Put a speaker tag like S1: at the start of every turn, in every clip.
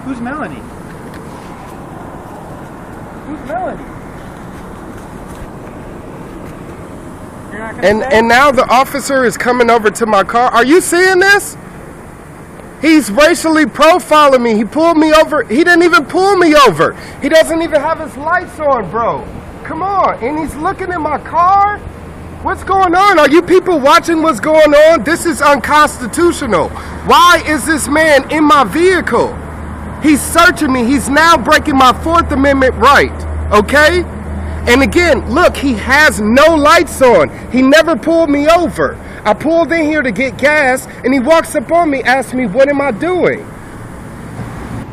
S1: Who's Melanie? Who's Melanie? You're not gonna say?
S2: And now the officer is coming over to my car. Are you seeing this? He's racially profiling me. He pulled me over. He didn't even pull me over. He doesn't even have his lights on, bro. Come on. And he's looking at my car. What's going on? Are you people watching what's going on? This is unconstitutional. Why is this man in my vehicle? He's searching me. He's now breaking my Fourth Amendment right. Okay? And again, look, he has no lights on. He never pulled me over. I pulled in here to get gas, and he walks up on me, asks me, what am I doing?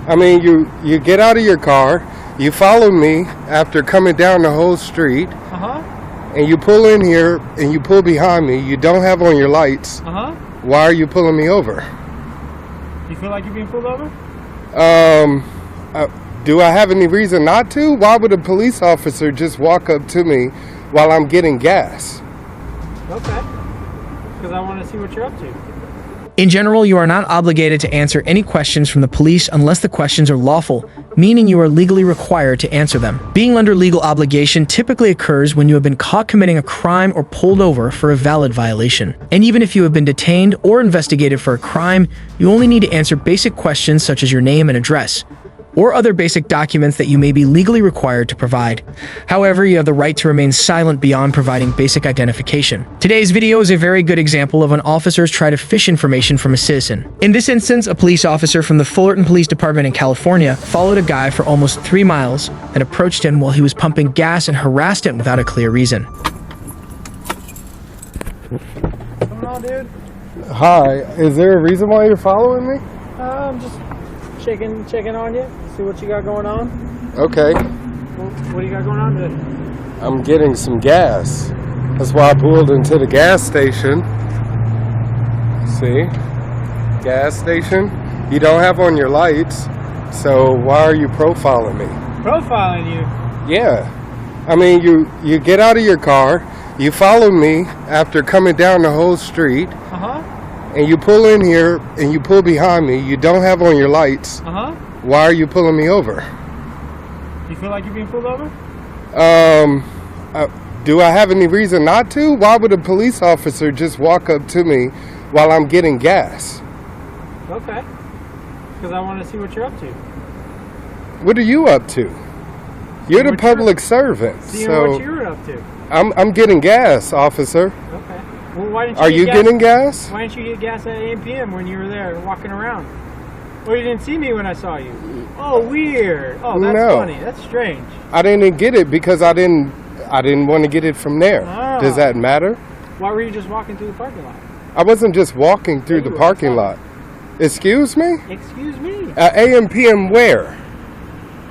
S2: I mean, you get out of your car, you follow me after coming down the whole street, and you pull in here, and you pull behind me. You don't have on your lights. Why are you pulling me over?
S1: You feel like you're being pulled over?
S2: Do I have any reason not to? Why would a police officer just walk up to me while I'm getting gas?
S1: Okay. Because I want to see what you're up to.
S3: In general, you are not obligated to answer any questions from the police unless the questions are lawful, meaning you are legally required to answer them. Being under legal obligation typically occurs when you have been caught committing a crime or pulled over for a valid violation. And even if you have been detained or investigated for a crime, you only need to answer basic questions such as your name and address, or other basic documents that you may be legally required to provide. However, you have the right to remain silent beyond providing basic identification. Today's video is a very good example of when officers try to fish information from a citizen. In this instance, a police officer from the Fullerton Police Department in California followed a guy for almost 3 miles and approached him while he was pumping gas and harassed him without a clear reason.
S1: What's going on, dude?
S2: Hi, is there a reason why you're following me?
S1: I'm just checking on you, see what you got going on.
S2: Okay.
S1: What do you got going on today?
S2: I'm getting some gas. That's why I pulled into the gas station. See? Gas station. You don't have on your lights, so why are you profiling me?
S1: Profiling you?
S2: Yeah. I mean, you get out of your car, you follow me after coming down the whole street, and you pull in here and you pull behind me. You don't have on your lights. Why are you pulling me over?
S1: You feel like you're being pulled over?
S2: Do I have any reason not to? Why would a police officer just walk up to me while I'm getting gas?
S1: Okay. Because I want to see what you're up to.
S2: What are you up to? You're the public servant.
S1: Seeing what you're up to.
S2: I'm getting gas, officer.
S1: Okay. Well, why didn't you
S2: Are you getting gas?
S1: Why didn't you get gas at 8 p.m. when you were there walking around? Well, you didn't see me when I saw you. Oh, weird. Oh, that's funny. That's strange.
S2: I didn't get it because I didn't want to get it from there.
S1: Oh.
S2: Does that matter?
S1: Why were you just walking through the parking lot?
S2: I wasn't just walking through the parking lot. Excuse me?
S1: Excuse me?
S2: AM PM where?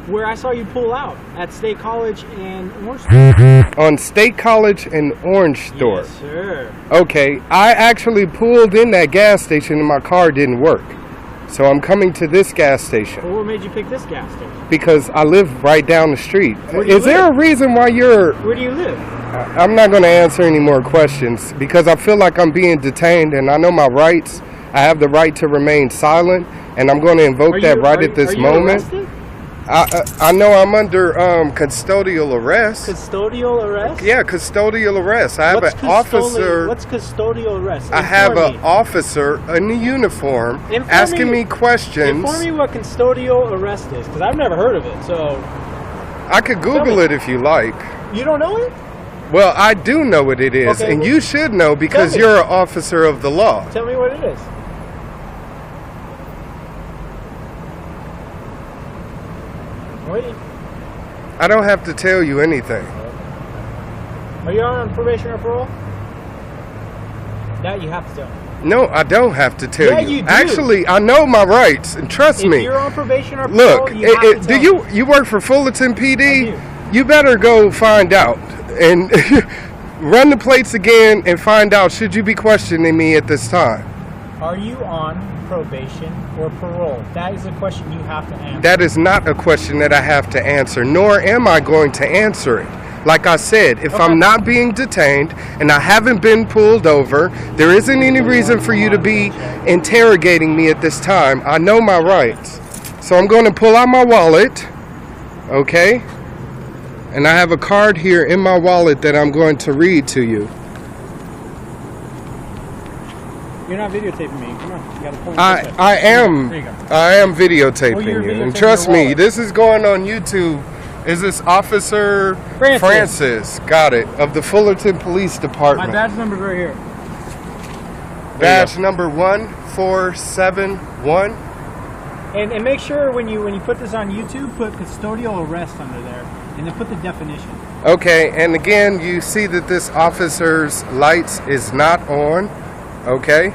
S1: Where I saw you pull out at State College and Orange Store.
S2: On State College and Orange Store.
S1: Yes, sir.
S2: Okay, I actually pulled in that gas station and my car didn't work. So I'm coming to this gas station.
S1: Well, what made you pick this gas station?
S2: Because I live right down the street.
S1: Is
S2: there a reason why you're...
S1: Where do you live?
S2: I'm not going to answer any more questions because I feel like I'm being detained and I know my rights. I have the right to remain silent and I'm going to invoke that right at this moment.
S1: Arrested?
S2: I know I'm under custodial arrest.
S1: Custodial arrest?
S2: Yeah, custodial arrest. I have an officer.
S1: What's custodial arrest?
S2: I have an officer in the uniform asking me questions.
S1: Inform me what custodial arrest is, because I've never heard of it. So
S2: I could Google it if you like.
S1: You don't know it?
S2: Well, I do know what it is, and you should know because you're an officer of the law.
S1: Tell me what it is. Wait.
S2: I don't have to tell you anything.
S1: Are you on probation or parole? That you have to tell me.
S2: No, I don't have to tell you.
S1: You do.
S2: Actually, I know my rights, and trust me.
S1: If you're on probation or parole,
S2: look,
S1: you have to tell me.
S2: You work for Fullerton PD?
S1: I do.
S2: You better go find out and run the plates again and find out should you be questioning me at this time.
S1: Are you on probation or parole? That is a question you have to answer.
S2: That is not a question that I have to answer, nor am I going to answer it. Like I said, if I'm not being detained and I haven't been pulled over, there isn't any reason for you to be interrogating me at this time. I know my rights. So I'm going to pull out my wallet, okay? And I have a card here in my wallet that I'm going to read to you.
S1: You're not videotaping me. Come on, you gotta point.
S2: I am.
S1: There you go.
S2: I am videotaping
S1: you're
S2: you, and
S1: videotaping
S2: trust
S1: your
S2: me,
S1: wallet.
S2: this is going on YouTube. Is this Officer Francis? Got it, of the Fullerton Police
S1: My
S2: Department.
S1: badge number's right here.
S2: Badge number 1471.
S1: And make sure when you put this on YouTube, put custodial arrest under there, and then put the definition.
S2: Okay, and again, you see that this officer's lights is not on. Okay.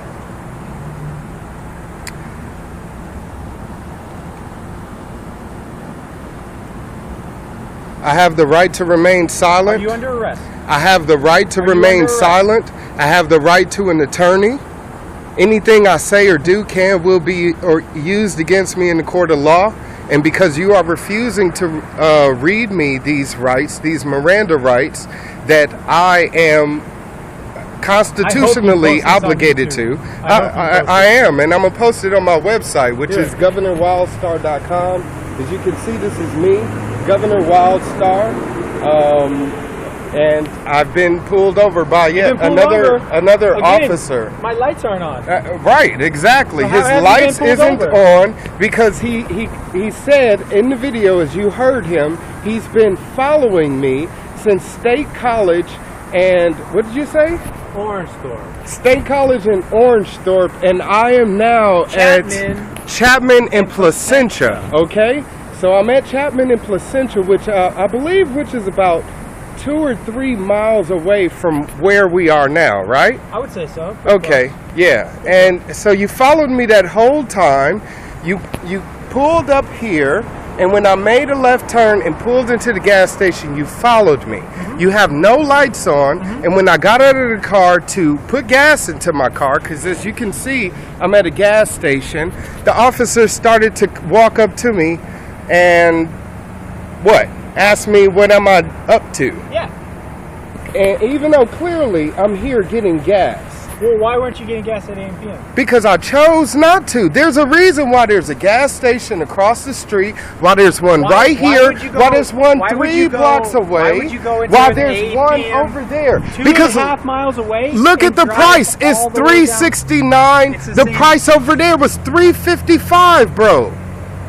S2: I have the right to remain silent.
S1: Are you under arrest?
S2: I have the right to remain silent. I have the right to an attorney. Anything I say or do will be used against me in the court of law. And because you are refusing to read me these rights, these Miranda rights, that I am constitutionally obligated to. I am, and I'm going to post it on my website, which is governorwildstar.com. As you can see, this is me, Governor Wildstar, and I've been pulled over by yet another
S1: Again,
S2: officer.
S1: My lights aren't on.
S2: Right, exactly.
S1: So
S2: his lights isn't on because he said in the video, as you heard him, he's been following me since State College and, what did you say?
S1: Orangethorpe.
S2: State College in Orangethorpe, and I am now at Chapman and Placentia. Okay, so I'm at Chapman and Placentia, which I believe is about 2 or 3 miles away from where we are now, right?
S1: I would say so.
S2: Okay, yeah. And so you followed me that whole time. You pulled up here, and when I made a left turn and pulled into the gas station, you followed me. You have no lights on, and when I got out of the car to put gas into my car, because as you can see, I'm at a gas station, the officer started to walk up to me and asked me what am I up to.
S1: Yeah.
S2: And even though clearly I'm here getting gas.
S1: Well, why weren't you getting gas at 8 p.m.?
S2: Because I chose not to. There's a reason why there's a gas station across the street, why there's one right here, why there's one 3 blocks away,
S1: why would you go into
S2: why
S1: an
S2: there's
S1: 8
S2: one
S1: p.m.
S2: over there.
S1: 2.5 miles away.
S2: Look at the price. It's $369. The price over there was $355, bro.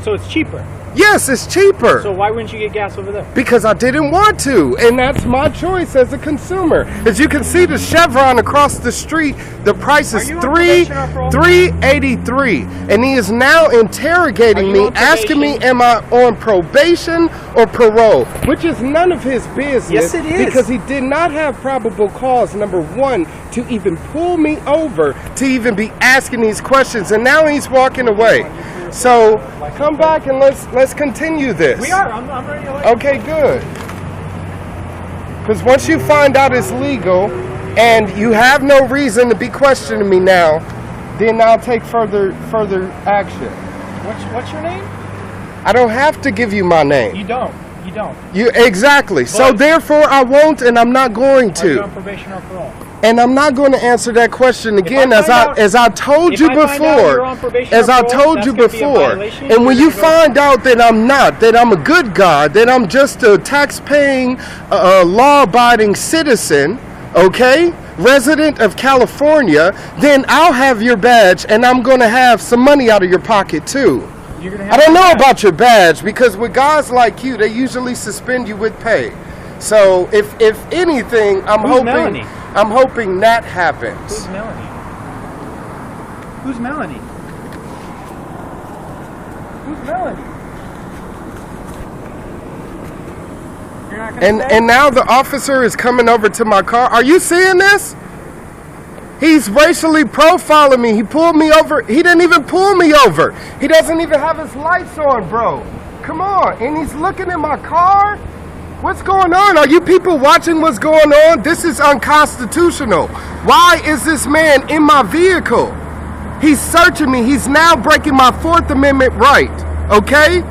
S1: So it's cheaper.
S2: Yes, it's cheaper.
S1: So why wouldn't you get gas over there?
S2: Because I didn't want to, and that's my choice as a consumer. As you can see, the Chevron across the street, the price is $383, and he is now interrogating me, asking me, am I on probation or parole? Which is none of his business.
S1: Yes, it is.
S2: Because he did not have probable cause, number one, to even pull me over, to even be asking these questions, and now he's walking away. So come back and let's continue this.
S1: We are. I'm ready to.
S2: Okay, good. Because once you find out it's legal, and you have no reason to be questioning me now, then I'll take further action.
S1: What's your name?
S2: I don't have to give you my name.
S1: You don't.
S2: Exactly. So therefore, I won't, and I'm not going to.
S1: Are you on probation or parole?
S2: And I'm not going to answer that question again, as I told you before. And when you find out that I'm not, that I'm a good guy, that I'm just a tax-paying, law-abiding citizen, okay, resident of California, then I'll have your badge, and I'm going to have some money out of your pocket too. I don't know about your badge, because with guys like you, they usually suspend you with pay. So if anything, I'm hoping that happens.
S1: Who's Melanie? Who's Melanie? Who's Melanie? You're not gonna say?
S2: And now the officer is coming over to my car. Are you seeing this? He's racially profiling me. He pulled me over. He didn't even pull me over. He doesn't even have his lights on, bro. Come on. And he's looking at my car. What's going on? Are you people watching what's going on? This is unconstitutional. Why is this man in my vehicle? He's searching me. He's now breaking my 4th Amendment right. Okay?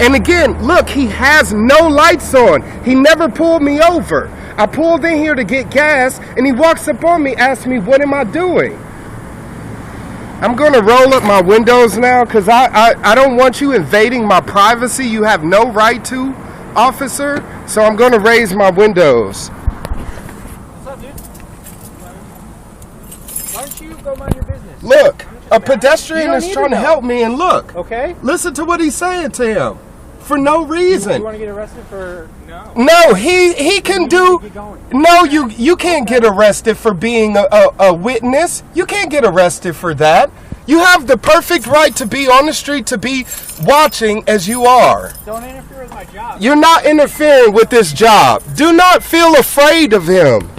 S2: And again, look, he has no lights on. He never pulled me over. I pulled in here to get gas, and he walks up on me, asks me, what am I doing? I'm going to roll up my windows now because I don't want you invading my privacy. You have no right to, officer. So I'm going to raise my windows.
S1: What's up, dude? Why don't you go mind your business?
S2: Look, a pedestrian is trying to help me, and look.
S1: Okay.
S2: Listen to what he's saying to him. For no reason.
S1: You want to get arrested for...
S2: No, he can do... No, you can't get arrested for being a witness. You can't get arrested for that. You have the perfect right to be on the street, to be watching as you are.
S1: Don't interfere with my job.
S2: You're not interfering with this job. Do not feel afraid of him.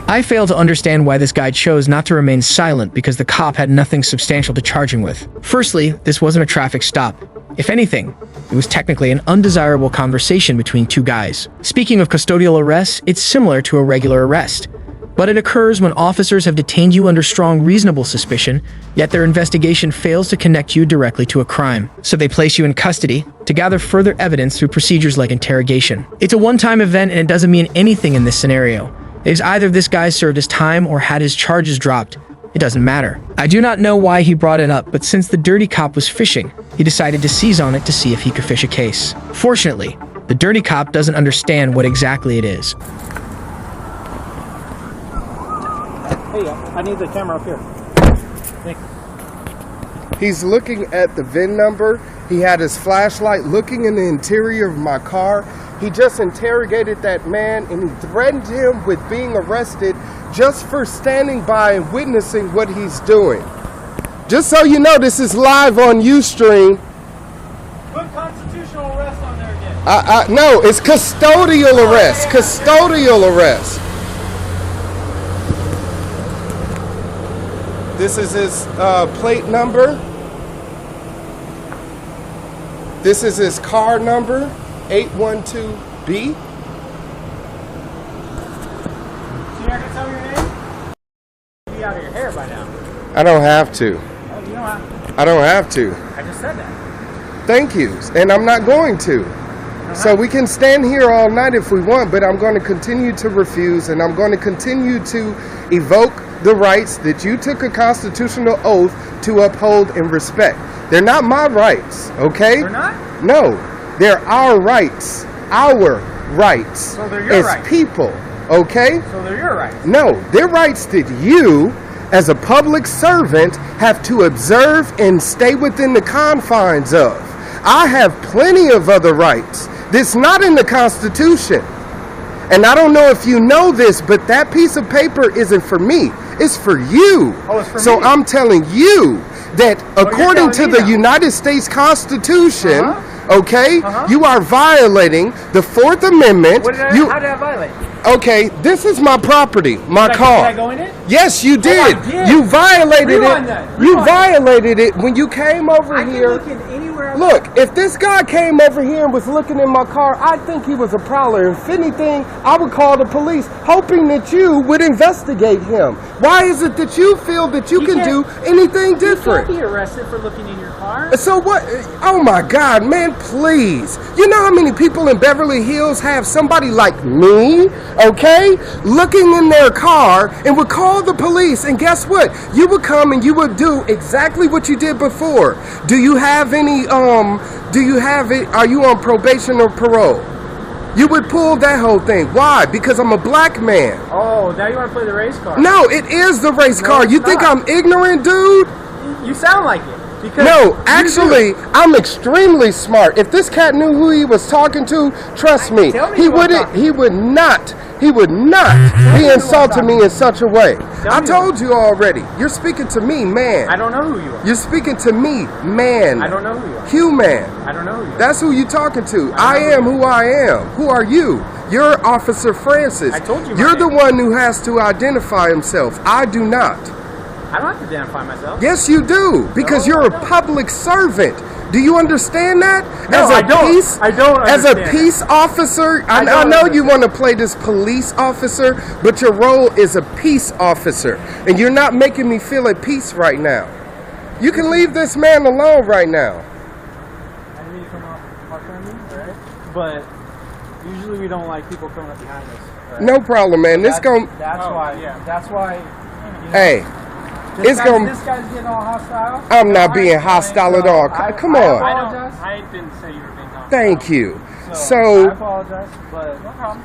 S3: I fail to understand why this guy chose not to remain silent because the cop had nothing substantial to charge him with. Firstly, this wasn't a traffic stop. If anything, it was technically an undesirable conversation between two guys. Speaking of custodial arrests, it's similar to a regular arrest. But it occurs when officers have detained you under strong reasonable suspicion, yet their investigation fails to connect you directly to a crime. So they place you in custody to gather further evidence through procedures like interrogation. It's a one-time event and it doesn't mean anything in this scenario. It's either this guy served his time or had his charges dropped. It doesn't matter. I do not know why he brought it up, but since the dirty cop was fishing, he decided to seize on it to see if he could fish a case. Fortunately, the dirty cop doesn't understand what exactly it is.
S1: Hey, I need the camera up here. Thank you.
S2: He's looking at the VIN number. He had his flashlight looking in the interior of my car. He just interrogated that man and he threatened him with being arrested just for standing by and witnessing what he's doing. Just so you know, this is live on Ustream.
S1: Put constitutional arrest on there again.
S2: No, it's custodial arrest. Custodial arrest. This is his plate number. This is his car number, 812B.
S1: So you're not gonna tell me your name? You'd be out of your hair by now.
S2: I don't have to.
S1: Oh, you don't have to.
S2: I don't have to.
S1: I just said that.
S2: Thank you. And I'm not going to. So we can stand here all night if we want, but I'm going to continue to refuse, and I'm going to continue to evoke the rights that you took a constitutional oath to uphold and respect. They're not my rights, okay?
S1: They're not?
S2: No, they're our rights. Our rights.
S1: So they're your
S2: as
S1: rights.
S2: People, okay?
S1: So they're your rights.
S2: No, they're rights that you, as a public servant, have to observe and stay within the confines of. I have plenty of other rights that's not in the Constitution. And I don't know if you know this, but that piece of paper isn't for me. It's for you.
S1: Oh, it's for
S2: so
S1: me.
S2: I'm telling you that according to the United States Constitution, okay, you are violating the Fourth Amendment.
S1: How did I violate?
S2: Okay, this is my property, my car.
S1: Did I go in it?
S2: Yes, you did.
S1: I did.
S2: You violated
S1: Rewind
S2: it.
S1: that.
S2: You
S1: Rewind
S2: violated it when you came over
S1: I
S2: here.
S1: can look in anywhere.
S2: Look, if this guy came over here and was looking in my car, I'd think he was a prowler. If anything, I would call the police, hoping that you would investigate him. Why is it that you feel that you can do anything different?
S1: You can't be arrested for looking in your car.
S2: So what? Oh my God, man, please. You know how many people in Beverly Hills have somebody like me, okay, looking in their car and would call the police, and guess what? You would come and you would do exactly what you did before. Do you have any, are you on probation or parole? You would pull that whole thing. Why? Because I'm a black man.
S1: Oh, now you want to play the race car?
S2: No, it is the race car. You think I'm ignorant, dude?
S1: You sound like it. Because
S2: no, actually, I'm extremely smart. If this cat knew who he was talking to, trust me, he would not be insulting me in such a way. I told you already. You're speaking to me, man.
S1: I don't know who you are.
S2: You're speaking to me, man.
S1: I don't know who you are.
S2: Human.
S1: I don't know who you are.
S2: That's who you're talking to. I am who I am. Who are you? You're Officer Francis.
S1: I told you.
S2: You're the one who has to identify himself. I do not.
S1: I don't have to identify myself.
S2: Yes, you do, because you're a public servant. Do you understand that?
S1: No, I don't. I don't understand.
S2: As a peace officer, I know you want to play this police officer, but your role is a peace officer, and you're not making me feel at peace right now. You can leave this man alone right now.
S1: I didn't mean to come off on me, right? But usually we don't like people coming up behind us. Right?
S2: No problem, man. That's why.
S1: Yeah. That's why.
S2: Hey. It's gonna.
S1: This guy's getting all hostile.
S2: I'm not being hostile at all. Come on.
S1: I didn't say you were being hostile.
S2: Thank you.
S1: I
S2: So,
S1: apologize, but no problem.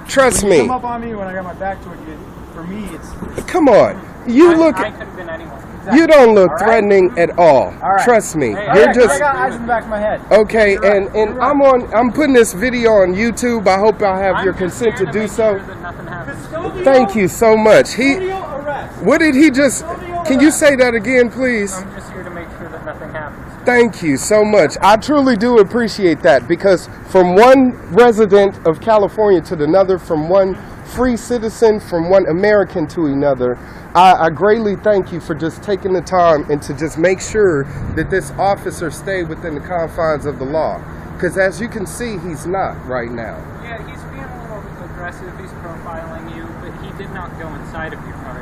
S2: trust
S1: When you
S2: me.
S1: come up on me when I got my back toward you, for me, it's
S2: Come on. You look.
S1: I could have been anyone.
S2: You don't look
S1: All right?
S2: threatening at all.
S1: right.
S2: Trust me.
S1: Hey,
S2: You're
S1: I
S2: just
S1: got eyes in the back of my head.
S2: okay.
S1: You're right.
S2: And
S1: You're right.
S2: I'm putting this video on YouTube. I hope I have your consent to do so.
S1: Custodial-
S2: Thank you so much.
S1: Custodial arrest.
S2: What did he just? Can you say that again, please?
S1: I'm just here to make sure that nothing happens.
S2: Thank you so much. I truly do appreciate that, because from one resident of California to another, from one free citizen, from one American to another, I greatly thank you for just taking the time and to just make sure that this officer stay within the confines of the law. Because as you can see, he's not right now.
S4: Yeah, he's being a little aggressive. He's profiling you, but he did not go inside of your car.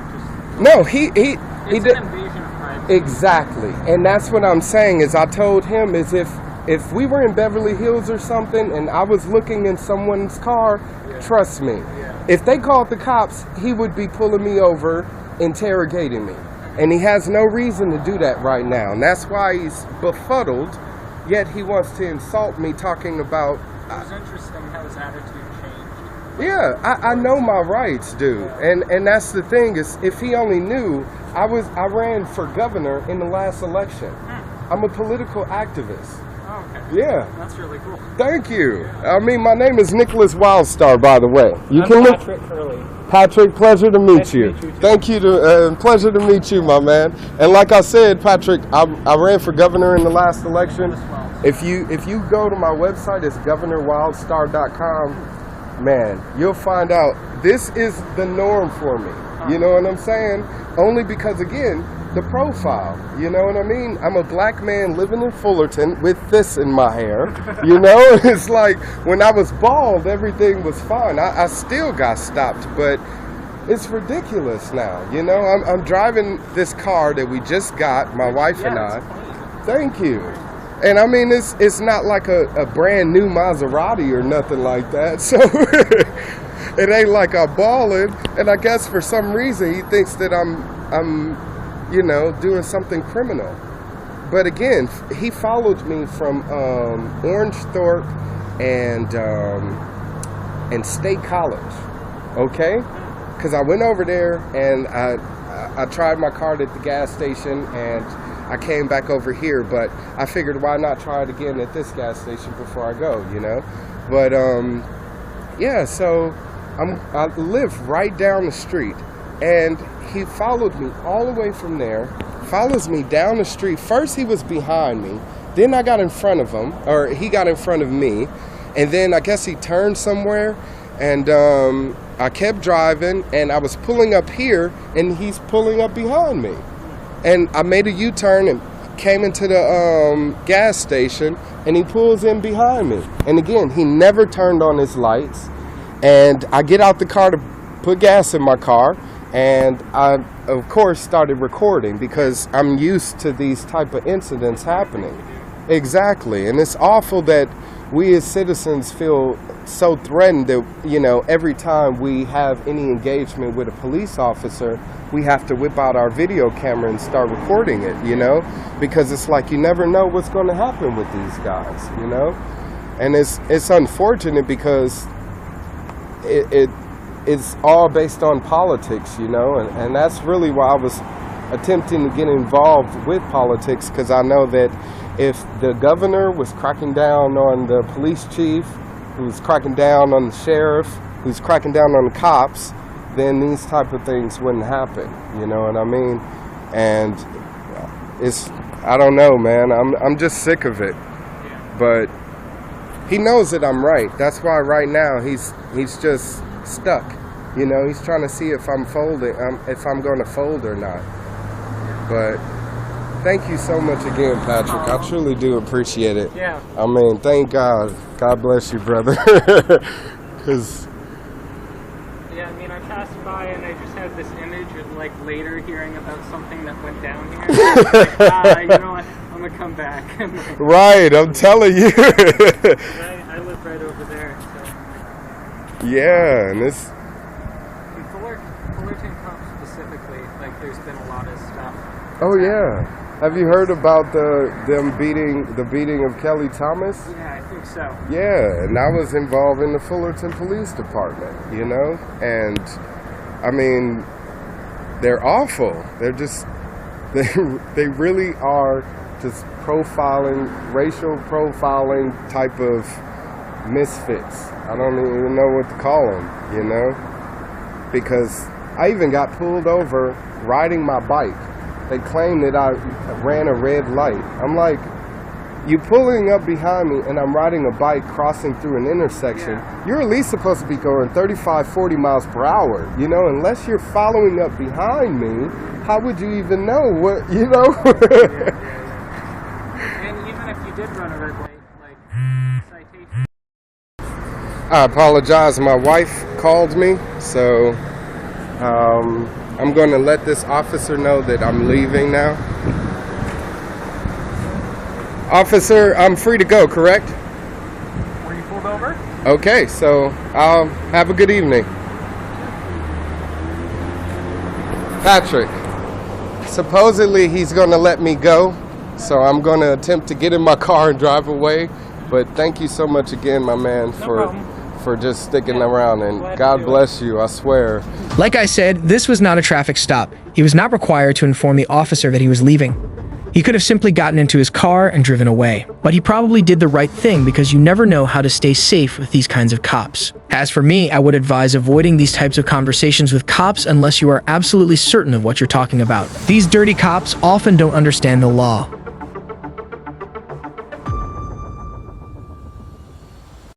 S2: No, he
S4: It's
S2: did.
S4: an invasion of privacy.
S2: Exactly, and that's what I'm saying. Is I told him is if we were in Beverly Hills or something and I was looking in someone's car, trust me, if they called the cops, he would be pulling me over, interrogating me, and he has no reason to do that right now, and that's why he's befuddled. Yet he wants to insult me, talking about.
S4: It was interesting how his attitude changed.
S2: Yeah, I know my rights, dude, and that's the thing is, if he only knew, I ran for governor in the last election. I'm a political activist.
S4: Oh, okay.
S2: Yeah.
S4: That's really cool.
S2: Thank you. I mean, my name is Nicholas Wildstar, by the way. You can look.
S1: Patrick Curley.
S2: Patrick, pleasure to meet
S1: Nice to
S2: you.
S1: meet you, too.
S2: Thank you. Pleasure to meet you, my man. And like I said, Patrick, I ran for governor in the last election. If you go to my website, it's governorwildstar.com. Man, you'll find out this is the norm for me. You know what I'm saying? Only because, again, the profile. You know what I mean? I'm a black man living in Fullerton with this in my hair. You know, it's like when I was bald, everything was fine. I still got stopped, but it's ridiculous now. You know, I'm driving this car that we just got, my wife and I. Thank you. And I mean, it's not like a brand new Maserati or nothing like that. So it ain't like I'm balling. And I guess for some reason he thinks that I'm you know, doing something criminal. But again, he followed me from Orangethorpe and State College, okay? Because I went over there and I tried my card at the gas station and I came back over here, but I figured why not try it again at this gas station before I go, you know? But yeah, so I live right down the street. And he followed me all the way from there, follows me down the street. First he was behind me, then I got in front of him, or he got in front of me, and then I guess he turned somewhere, and I kept driving, and I was pulling up here, and he's pulling up behind me. And I made a U-turn and came into the gas station, and he pulls in behind me. And again, he never turned on his lights, and I get out the car to put gas in my car, and I, of course, started recording because I'm used to these type of incidents happening. Exactly. And it's awful that we as citizens feel so threatened that, you know, every time we have any engagement with a police officer, we have to whip out our video camera and start recording it, you know, because it's like you never know what's going to happen with these guys, you know. And it's unfortunate because it's all based on politics, you know, and that's really why I was attempting to get involved with politics, because I know that if the governor was cracking down on the police chief, who's cracking down on the sheriff, who's cracking down on the cops, then these type of things wouldn't happen, you know what I mean? And I don't know, man, I'm just sick of it, but he knows that I'm right. That's why right now he's just stuck, you know. He's trying to see if I'm folding, if I'm going to fold or not. But thank you so much again, Patrick. I truly do appreciate it.
S1: Yeah.
S2: I mean, thank God. God bless you, brother. Cause
S4: Yeah, I mean, I passed by and I just had this image of, like, later hearing about something that went down here. Like, you know what? I'm gonna come back.
S2: right, I'm telling you.
S4: I live right over there. So.
S2: Yeah, and it's
S4: In Fullerton Cup specifically, like, there's been a lot of stuff
S2: Oh yeah. Have you heard about the beating of Kelly Thomas?
S4: Yeah, I think so.
S2: Yeah, and I was involved in the Fullerton Police Department, you know? And I mean, they're awful. They're just they really are just profiling, racial profiling type of misfits. I don't even know what to call them, you know? Because I even got pulled over riding my bike. They claim that I ran a red light. I'm like, you pulling up behind me and I'm riding a bike crossing through an intersection. Yeah. You're at least supposed to be going 35, 40 miles per hour. You know, unless you're following up behind me, how would you even know what, you know?
S4: And even if you did run a red light, like, citation.
S2: I apologize. My wife called me, so I'm going to let this officer know that I'm leaving now. Officer, I'm free to go, correct?
S1: Were you pulled over?
S2: Okay, so I'll have a good evening. Patrick, supposedly he's going to let me go, so I'm going to attempt to get in my car and drive away. But thank you so much again, my man, for just sticking around, and God bless you, I swear.
S3: Like I said, this was not a traffic stop. He was not required to inform the officer that he was leaving. He could have simply gotten into his car and driven away. But he probably did the right thing because you never know how to stay safe with these kinds of cops. As for me, I would advise avoiding these types of conversations with cops unless you are absolutely certain of what you're talking about. These dirty cops often don't understand the law.